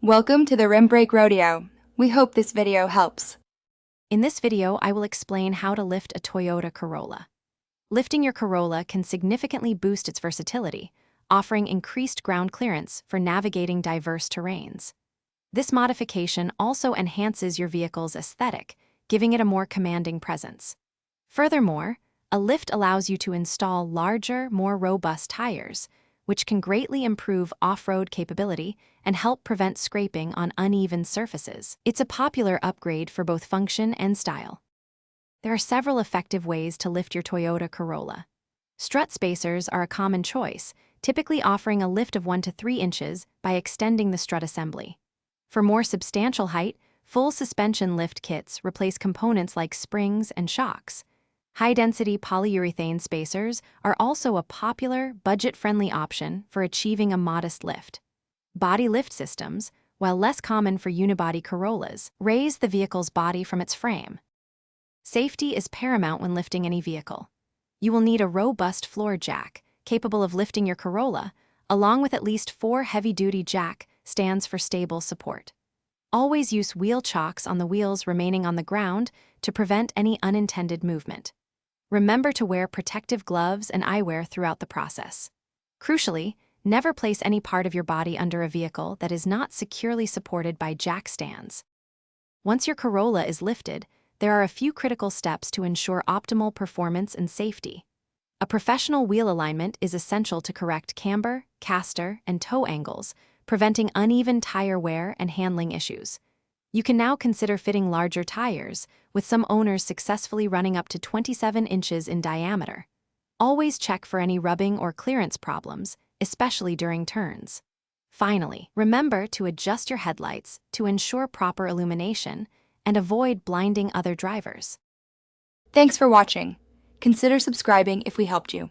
Welcome to the Rim Brake Rodeo. We hope this video helps. In this video, I will explain how to lift a Toyota Corolla. Lifting your Corolla can significantly boost its versatility, offering increased ground clearance for navigating diverse terrains. This modification also enhances your vehicle's aesthetic, giving it a more commanding presence. Furthermore, a lift allows you to install larger, more robust tires, which can greatly improve off-road capability and help prevent scraping on uneven surfaces. It's a popular upgrade for both function and style. There are several effective ways to lift your Toyota Corolla. Strut spacers are a common choice, typically offering a lift of 1 to 3 inches by extending the strut assembly. For more substantial height, full suspension lift kits replace components like springs and shocks. High-density polyurethane spacers are also a popular, budget-friendly option for achieving a modest lift. Body lift systems, while less common for unibody Corollas, raise the vehicle's body from its frame. Safety is paramount when lifting any vehicle. You will need a robust floor jack, capable of lifting your Corolla, along with at least 4 heavy-duty jack stands for stable support. Always use wheel chocks on the wheels remaining on the ground to prevent any unintended movement. Remember to wear protective gloves and eyewear throughout the process. Crucially, never place any part of your body under a vehicle that is not securely supported by jack stands. Once your Corolla is lifted, there are a few critical steps to ensure optimal performance and safety. A professional wheel alignment is essential to correct camber, caster, and toe angles, preventing uneven tire wear and handling issues. You can now consider fitting larger tires, with some owners successfully running up to 27 inches in diameter. Always check for any rubbing or clearance problems, especially during turns. Finally, remember to adjust your headlights to ensure proper illumination and avoid blinding other drivers. Thanks for watching. Consider subscribing if we helped you.